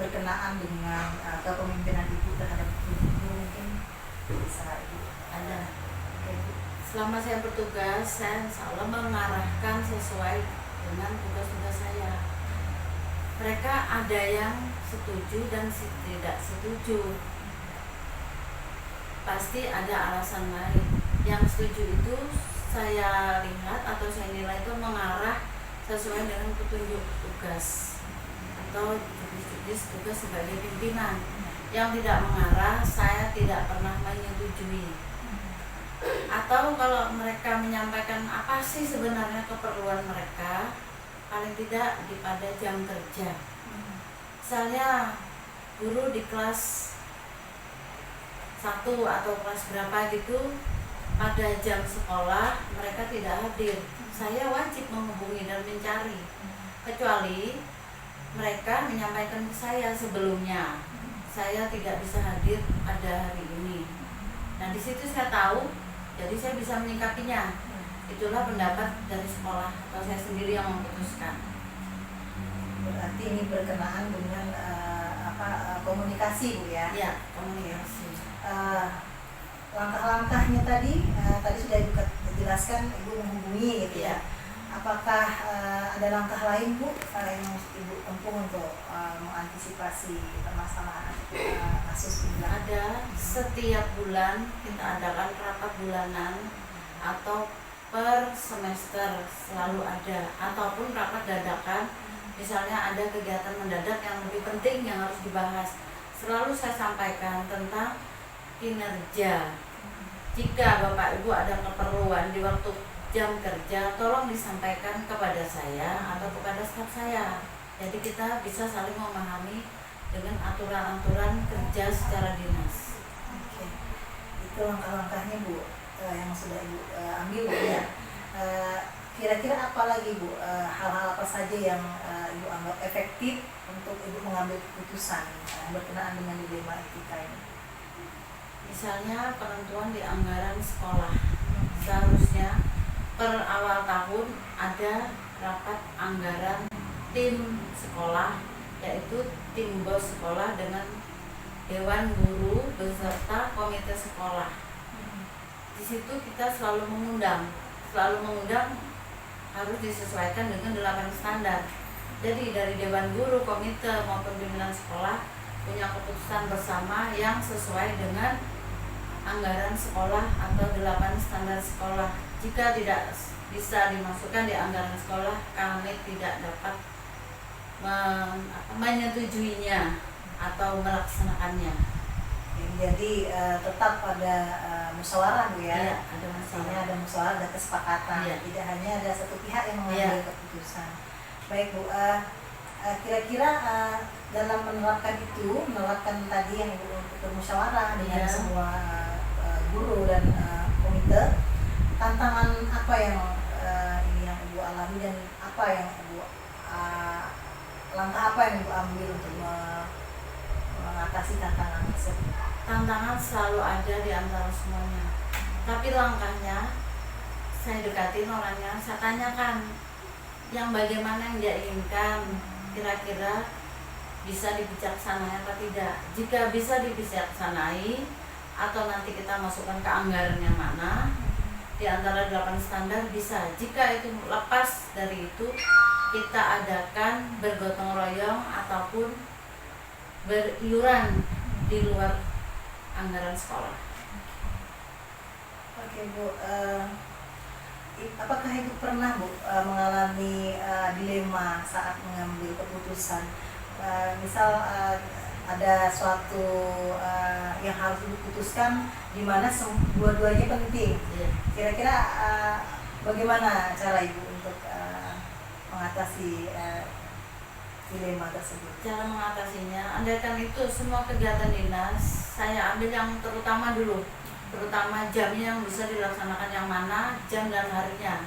berkenaan dengan kepemimpinan Ibu terhadap guru, mungkin bisa Ibu ada. Oke, Bu. Selama saya bertugas, saya insya Allah mengarahkan sesuai dengan tugas-tugas saya. Mereka ada yang setuju dan tidak setuju. Pasti ada alasan lain. Yang setuju itu saya lihat atau saya nilai itu mengarah sesuai dengan petunjuk tugas atau tugas sebagai pimpinan. Yang tidak mengarah, saya tidak pernah menyetujui. Atau kalau mereka menyampaikan apa sih sebenarnya keperluan mereka, paling tidak pada jam kerja. Misalnya guru di kelas 1 atau kelas berapa gitu, pada jam sekolah mereka tidak hadir, saya wajib menghubungi dan mencari, kecuali mereka menyampaikan ke saya sebelumnya, saya tidak bisa hadir pada hari ini. Nah, di situ saya tahu, jadi saya bisa menyikapinya. Itulah pendapat dari sekolah atau saya sendiri yang memutuskan. Berarti ini berkenaan dengan komunikasi, Bu ya? Ya, komunikasi. Langkah-langkahnya tadi sudah Ibu jelaskan, Ibu menghubungi gitu ya. Apakah ada langkah lain, Bu, yang Ibu tempuh untuk mengantisipasi permasalahan kasus ini? Ada, setiap bulan kita adakan rapat bulanan atau per semester selalu ada, ataupun rapat dadakan. Misalnya ada kegiatan mendadak yang lebih penting yang harus dibahas, selalu saya sampaikan tentang kinerja. Jika Bapak Ibu ada keperluan di waktu jam kerja, tolong disampaikan kepada saya atau kepada staf saya. Jadi kita bisa saling memahami dengan aturan-aturan kerja secara dinas. Oke, itu langkah-langkahnya, Bu, yang sudah Ibu ambil, Bu ya. Kira-kira apa lagi, Bu, hal-hal apa saja yang Ibu anggap efektif untuk Ibu mengambil keputusan berkenaan dengan dilema etika ini? Misalnya penentuan di anggaran sekolah, seharusnya per awal tahun ada rapat anggaran tim sekolah, yaitu tim bos sekolah dengan dewan guru beserta komite sekolah. Di situ kita selalu mengundang harus disesuaikan dengan 8 standar. Jadi dari dewan guru, komite maupun pimpinan sekolah punya keputusan bersama yang sesuai dengan anggaran sekolah atau 8 standar sekolah. Jika tidak bisa dimasukkan di anggaran sekolah, kami tidak dapat menyetujuinya atau melaksanakannya. Jadi tetap ada musyawarah, Bu ya? Iya, ada musyawarah. Ada musyawarah, ada kesepakatan. Iya. Tidak hanya ada satu pihak yang mengambil keputusan. Baik, Bu. Kira-kira dalam menerapkan tadi yang Ibu bermusyawarah dengan semua guru dan komite, tantangan apa yang Ibu alami dan apa yang langkah apa yang Ibu ambil untuk mengatasi tantangan tersebut? Tantangan selalu ada di antara semuanya, tapi langkahnya saya dekatin orangnya, saya tanyakan yang bagaimana yang dia inginkan, kira-kira bisa dibijaksanai atau tidak. Jika bisa dibijaksanai atau nanti kita masukkan ke anggaran yang mana di antara 8 standar bisa. Jika itu lepas dari itu, kita adakan bergotong royong ataupun beriuran di luar anggaran sekolah. Oke, Bu. Apakah Ibu pernah, Bu, mengalami dilema saat mengambil keputusan? Misal ada suatu yang harus diputuskan di mana dua-duanya penting. Kira-kira bagaimana cara Ibu untuk mengatasi dilema tersebut? Cara mengatasinya, andaikan itu semua kegiatan dinas, saya ambil yang terutama dulu, terutama jamnya yang bisa dilaksanakan yang mana, jam dan harinya.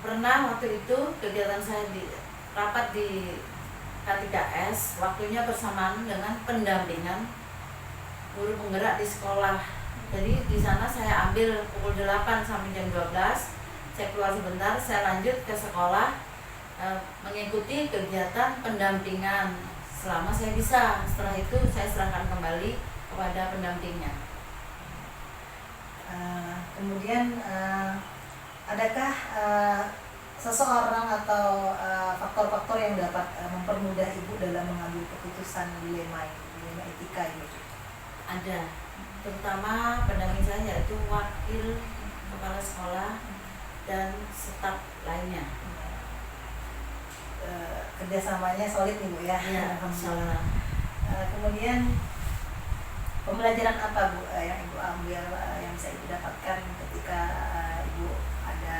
Pernah waktu itu kegiatan saya di rapat di K3S, waktunya bersamaan dengan pendampingan guru penggerak di sekolah. Jadi di sana saya ambil pukul 8 sampai jam 12, saya keluar sebentar, saya lanjut ke sekolah mengikuti kegiatan pendampingan selama saya bisa. Setelah itu saya serahkan kembali kepada pendampingnya. Kemudian adakah seseorang atau faktor-faktor yang dapat mempermudah ibu dalam mengambil keputusan dilema etika ini? Ada, terutama pendamping saya yaitu wakil kepala sekolah dan staf lainnya. Kerjasamanya solid nih Bu ya. Ya, Alhamdulillah. Kemudian pembelajaran apa Bu yang Ibu ambil, yang bisa Ibu dapatkan ketika Ibu ada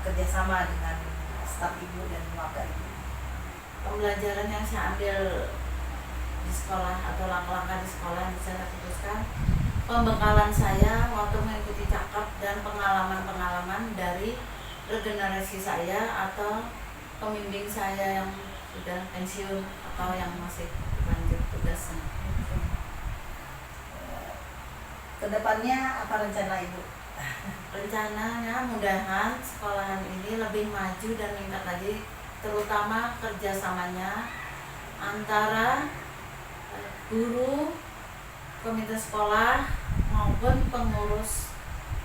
kerjasama dengan staf Ibu dan keluarga Ibu? Pembelajaran yang saya ambil di sekolah atau langkah-langkah di sekolah yang bisa saya putuskan, pembekalan saya waktu mengikuti cakap dan pengalaman-pengalaman dari regenerasi saya atau pembimbing saya yang sudah pensiun atau yang masih lanjut tugasnya. Kedepannya apa rencana Ibu? Rencananya mudahan sekolahan ini lebih maju dan meningkat lagi, terutama kerjasamanya antara guru, komite sekolah maupun pengurus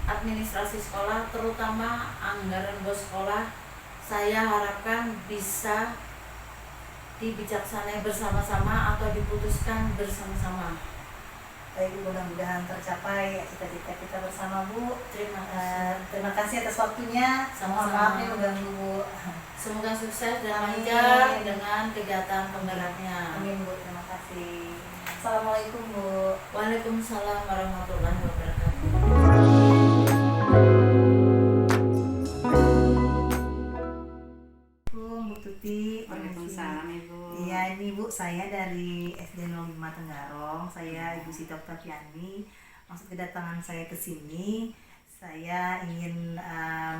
administrasi sekolah, terutama anggaran bos sekolah. Saya harapkan bisa dibijaksanai bersama-sama atau diputuskan bersama-sama. Baik Bu, mudah-mudahan tercapai cita-cita kita bersama Bu. Terima Terima kasih kasih. atas waktunya. Mohon maaf nih mengganggu Bu. Semoga sukses dan Amin. lancar dengan kegiatan penggeraknya. Amin Bu, terima kasih. Assalamualaikum Bu. Waalaikumsalam warahmatullahi wabarakatuh. Bu Tuti. Waalaikumsalam Ibu. Iya, ini Bu, saya dari SD 05 Tenggarong. Saya Ibu Siti Oktaviani. Maksud kedatangan saya ke sini, saya ingin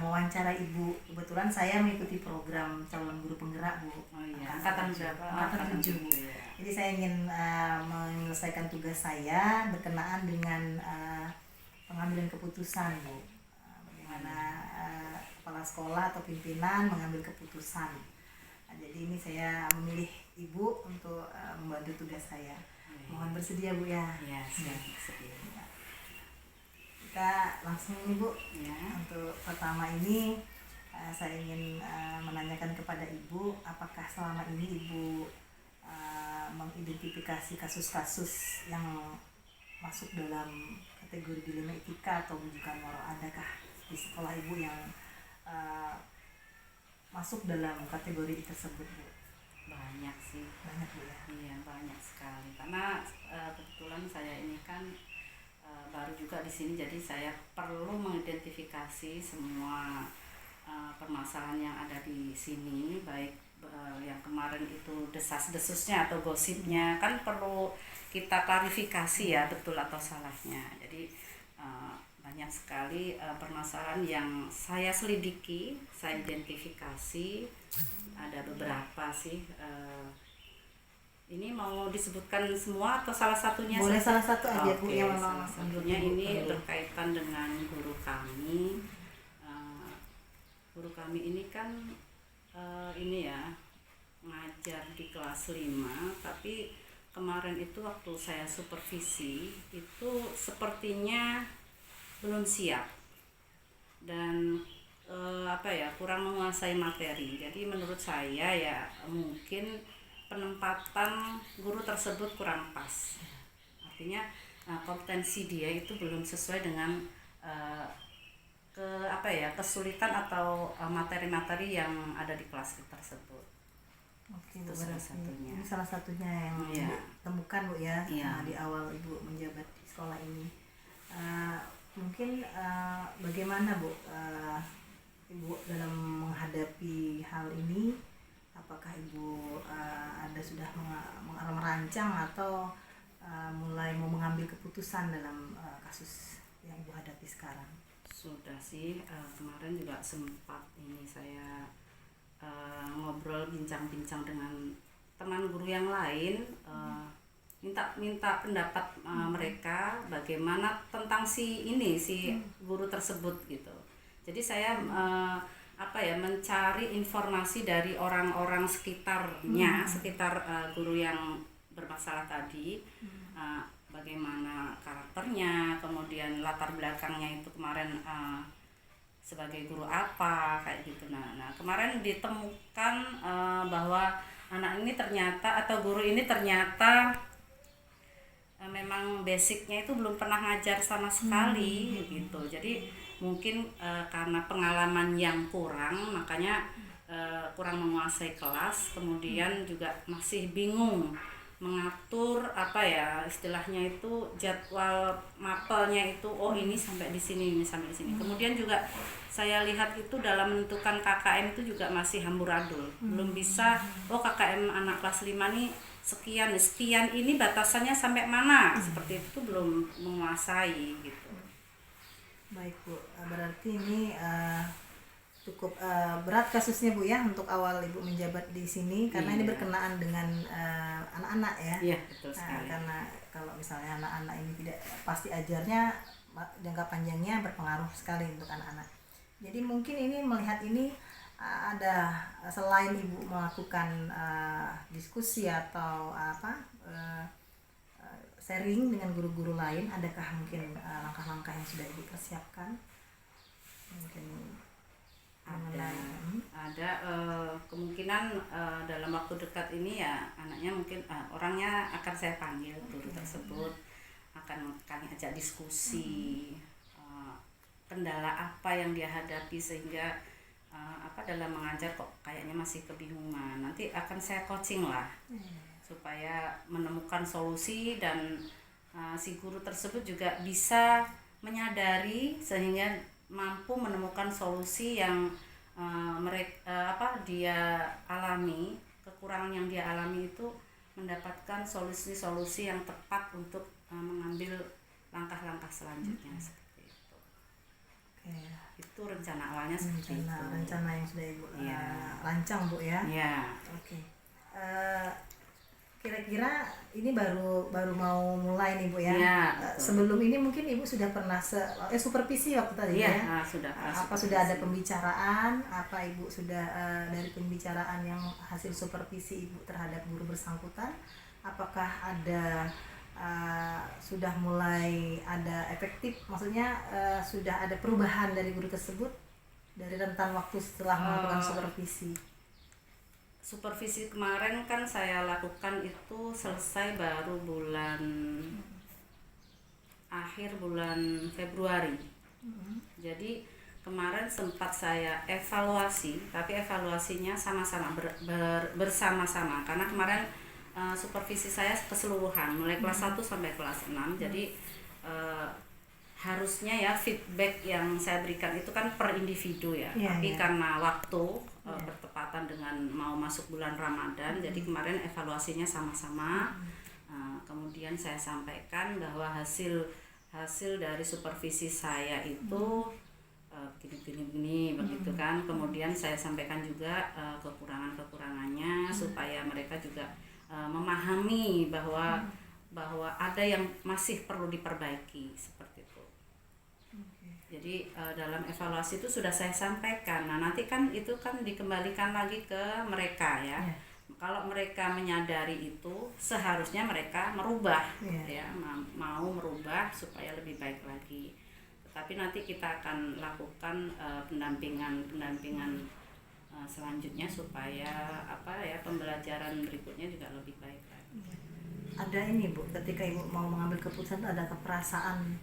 mewawancara Ibu. Kebetulan saya mengikuti program calon guru penggerak Bu. Oh iya, angkatan berapa? Angkatan 7 Bu. Ya. Jadi saya ingin menyelesaikan tugas saya berkenaan dengan pengambilan keputusan Bu. Bagaimana kepala sekolah atau pimpinan mengambil keputusan. Nah, jadi ini saya memilih Ibu untuk membantu tugas saya. Mohon bersedia Bu ya. Iya, siap bersedia. Kita langsung nih Bu. Ya. Untuk pertama ini saya ingin menanyakan kepada Ibu, apakah selama ini Ibu mengidentifikasi kasus-kasus yang masuk dalam kategori dilema etika atau bujukan moral? Adakah di sekolah Ibu yang masuk dalam kategori tersebut Bu? Banyak sih. Banyak Bu ya. Iya, banyak sekali. Karena kebetulan saya ini kan baru juga di sini, jadi saya perlu mengidentifikasi semua permasalahan yang ada di sini, baik yang kemarin itu desas-desusnya atau gosipnya, kan perlu kita klarifikasi ya betul atau salahnya. Jadi banyak sekali permasalahan yang saya selidiki, saya identifikasi, ada beberapa sih. Ini mau disebutkan semua atau salah satunya? Boleh salah satu aja Bu Oke, yang memang salah satunya menurut Ibu ini perlu. berkaitan dengan guru kami. Guru kami ini kan ini ya, ngajar di kelas 5, tapi kemarin itu waktu saya supervisi itu sepertinya belum siap dan kurang menguasai materi. Jadi menurut saya ya mungkin penempatan guru tersebut kurang pas. Artinya kompetensi dia itu belum sesuai dengan kesulitan atau materi-materi yang ada di kelas tersebut. Oke, Itu Bu, salah berarti satunya. ini salah satunya yang Iya. Ibu temukan Bu ya, Iya. di awal Ibu menjabat di sekolah ini. Mungkin bagaimana Bu Ibu dalam menghadapi hal ini? Apakah Ibu ada sudah merancang atau mulai mau mengambil keputusan dalam kasus yang Ibu hadapi sekarang? Sudah sih, kemarin juga sempat ini saya ngobrol bincang-bincang dengan teman guru yang lain, minta pendapat mereka bagaimana tentang si guru tersebut gitu. Jadi saya mencari informasi dari orang-orang sekitarnya, sekitar guru yang bermasalah tadi, bagaimana karakternya, kemudian latar belakangnya itu kemarin sebagai guru apa kayak gitu. Nah kemarin ditemukan bahwa anak ini ternyata atau guru ini ternyata memang basicnya itu belum pernah ngajar sama sekali gitu. Jadi mungkin karena pengalaman yang kurang, makanya kurang menguasai kelas, kemudian juga masih bingung mengatur istilahnya itu jadwal mapelnya itu, ini sampai di sini, ini sampai di sini. Kemudian juga saya lihat itu dalam menentukan KKM itu juga masih amburadul, belum bisa KKM anak kelas 5 nih sekian ini batasannya sampai mana, seperti itu belum menguasai gitu. Baik Bu, berarti ini cukup berat kasusnya Bu ya untuk awal Ibu menjabat di sini, karena ini berkenaan dengan anak-anak ya. Iya, betul sekali. Karena kalau misalnya anak-anak ini tidak pasti ajarnya, jangka panjangnya berpengaruh sekali untuk anak-anak. Jadi mungkin ini melihat ini ada selain Ibu melakukan diskusi atau sharing dengan guru-guru lain, adakah mungkin langkah-langkah yang sudah Ibu persiapkan? Mungkin ada kemungkinan dalam waktu dekat ini ya anaknya mungkin orangnya akan saya panggil, guru tersebut akan kami ajak diskusi kendala apa yang dia hadapi, sehingga dalam mengajar kok kayaknya masih kebingungan. Nanti akan saya coaching lah supaya menemukan solusi, dan si guru tersebut juga bisa menyadari sehingga mampu menemukan solusi yang dia alami, kekurangan yang dia alami itu mendapatkan solusi-solusi yang tepat untuk mengambil langkah-langkah selanjutnya. Seperti itu. Itu rencana awalnya seperti itu. Rencana yang sudah Ibu rancang Bu ya. Kira-kira ini baru mau mulai nih Bu ya. Sebelum ini mungkin Ibu sudah pernah supervisi waktu tadi ya. Sudah. Sudah ada pembicaraan? Apa Ibu sudah dari pembicaraan yang hasil supervisi Ibu terhadap guru bersangkutan? Apakah ada sudah mulai ada efektif? Maksudnya sudah ada perubahan dari guru tersebut dari rentan waktu setelah melakukan supervisi? Supervisi kemarin kan saya lakukan itu selesai baru akhir bulan Februari. Jadi kemarin sempat saya evaluasi, tapi evaluasinya sama-sama bersama-sama, karena kemarin supervisi saya keseluruhan mulai kelas 1 sampai kelas 6. Jadi harusnya ya feedback yang saya berikan itu kan per individu ya, tapi karena waktu bertepatan dengan mau masuk bulan Ramadan, jadi kemarin evaluasinya sama-sama. Kemudian saya sampaikan bahwa hasil dari supervisi saya itu gini begitu kan. Kemudian saya sampaikan juga kekurangannya supaya mereka juga memahami bahwa ada yang masih perlu diperbaiki, seperti itu. Jadi dalam evaluasi itu sudah saya sampaikan. Nah nanti kan itu kan dikembalikan lagi ke mereka ya. Kalau mereka menyadari itu, seharusnya mereka merubah mau merubah supaya lebih baik lagi. Tetapi nanti kita akan lakukan pendampingan selanjutnya supaya pembelajaran berikutnya juga lebih baik lagi. Ada ini Bu, ketika Ibu mau mengambil keputusan, ada perasaan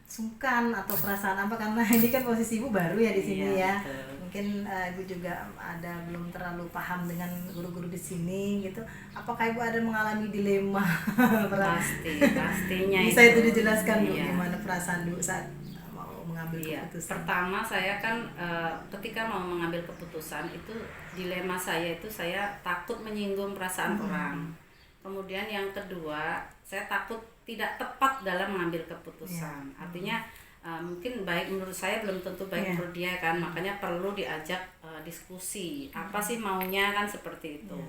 sungkan atau perasaan apa, karena ini kan posisi Ibu baru ya di sini ya. Betul. Mungkin Ibu juga belum terlalu paham dengan guru-guru di sini gitu. Apakah Ibu ada mengalami dilema? Pastinya bisa itu dijelaskan Bu, gimana perasaan Ibu saat mau mengambil keputusan? Pertama saya kan ketika mau mengambil keputusan itu dilema saya itu saya takut menyinggung perasaan orang. Kemudian yang kedua, saya takut tidak tepat dalam mengambil keputusan. Artinya mungkin baik menurut saya belum tentu baik menurut dia kan, makanya perlu diajak diskusi. Apa sih maunya kan, seperti itu.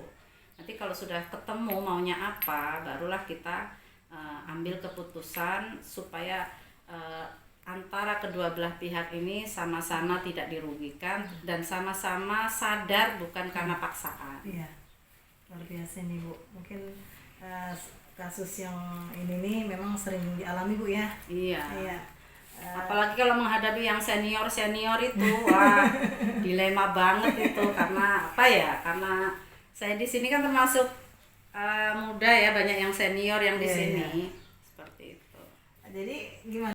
Nanti kalau sudah ketemu maunya apa, barulah kita ambil keputusan supaya antara kedua belah pihak ini sama-sama tidak dirugikan dan sama-sama sadar bukan karena paksaan. Iya, luar biasa nih Bu. Mungkin kasus yang ini nih memang sering dialami Bu ya. Iya. Iya. Apalagi kalau menghadapi yang senior itu, wah dilema banget itu karena apa ya? Karena saya di sini kan termasuk muda ya, banyak yang senior yang di Iya, sini. iya. Seperti itu. Jadi gimana?